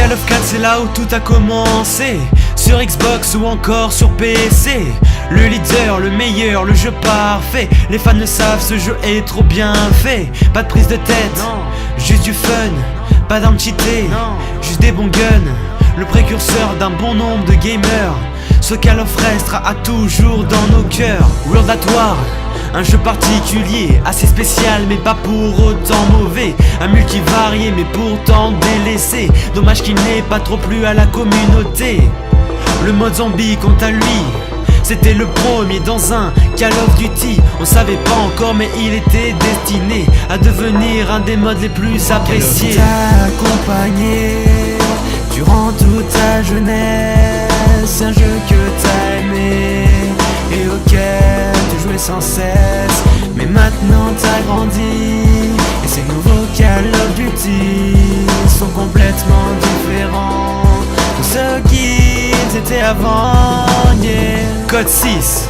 Call of 4 c'est là où tout a commencé, sur Xbox ou encore sur PC. Le leader, le meilleur, le jeu parfait. Les fans le savent, ce jeu est trop bien fait. Pas de prise de tête, non. Juste du fun. Pas d'armes cheatées, non. Juste des bons guns. Le précurseur d'un bon nombre de gamers. Ce Call of restera à toujours dans nos cœurs. World at War, un jeu particulier, assez spécial mais pas pour autant mauvais. Un multivarié mais pourtant délaissé. Dommage qu'il n'ait pas trop plu à la communauté. Le mode zombie quant à lui, c'était le premier dans un Call of Duty. On savait pas encore mais il était destiné à devenir un des modes les plus appréciés. Call of t'a accompagné durant toute ta jeunesse. Un jeu que t'as aimé et auquel tu jouais sans cesse. Mais maintenant t'as grandi et ces nouveaux Call of Duty sont complètement différents de ceux qu'ils étaient avant, yeah. Code 6,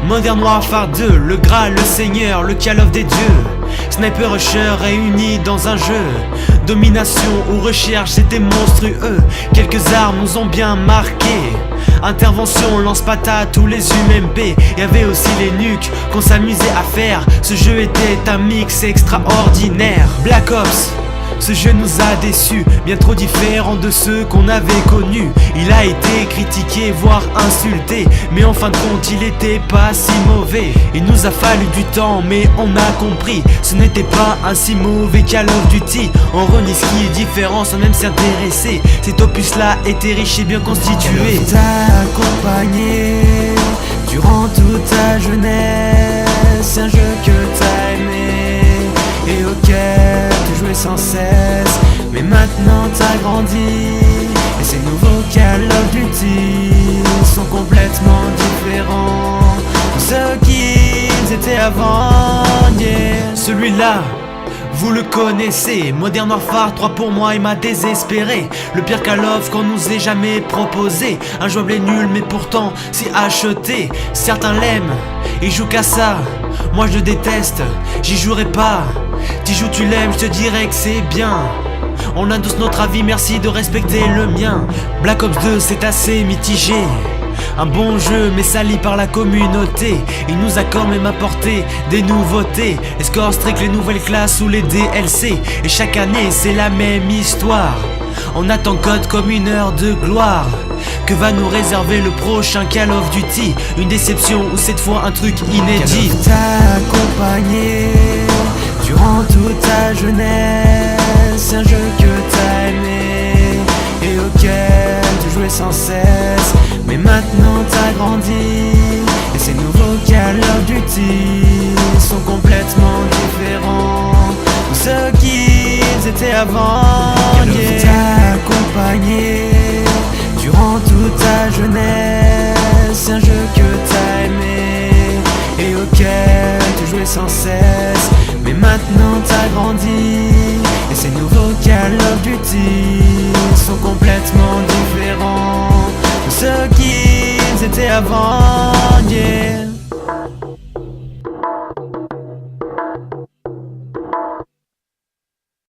Modern Warfare 2, le Graal, le Seigneur, le Call of des dieux. Sniper Rusher réunis dans un jeu. Domination ou recherche, c'était monstrueux. Quelques armes nous ont bien marqué. Intervention, lance-patate ou les UMP. Y'avait aussi les nukes qu'on s'amusait à faire. Ce jeu était un mix extraordinaire. Black Ops, ce jeu nous a déçus, bien trop différent de ceux qu'on avait connus. Il a été critiqué, voire insulté, mais en fin de compte il était pas si mauvais. Il nous a fallu du temps, mais on a compris, ce n'était pas un si mauvais Call of Duty. On renie ce qui est différent sans même s'y intéresser. Cet opus là était riche et bien constitué. Call of t'a accompagné durant toute ta jeunesse. Un jeu que t'as aimé et auquel tu jouais sans cesse. Mais maintenant t'as grandi et ces nouveaux Call of Duty sont complètement différents de ceux qu'ils étaient avant, yeah. Celui-là, vous le connaissez, Modern Warfare 3 pour moi il m'a désespéré. Le pire Call of qu'on nous ait jamais proposé. Injouable et nul mais pourtant si acheté. Certains l'aiment, ils jouent qu'à ça. Moi je le déteste, j'y jouerai pas. T'y joues, tu l'aimes, je te dirais que c'est bien. On a tous notre avis, merci de respecter le mien. Black Ops 2 c'est assez mitigé. Un bon jeu mais sali par la communauté. Il nous a quand même apporté des nouveautés. Les scores strict, les nouvelles classes ou les DLC. Et chaque année c'est la même histoire. On attend Code comme une heure de gloire. Que va nous réserver le prochain Call of Duty? Une déception ou cette fois un truc inédit? Call of t'a accompagné durant toute ta jeunesse. Un jeu que t'as aimé et auquel tu jouais sans cesse. Mais maintenant t'as grandi et ces nouveaux Call of Duty sont complètement différents de ceux qu'ils étaient avant, Call of yeah. T'a accompagné durant toute ta jeunesse. Un jeu que t'as aimé et auquel tu jouais sans cesse. Mais maintenant t'as grandi et ces nouveaux Call of Duty sont complètement différents de ceux qu'ils étaient avant.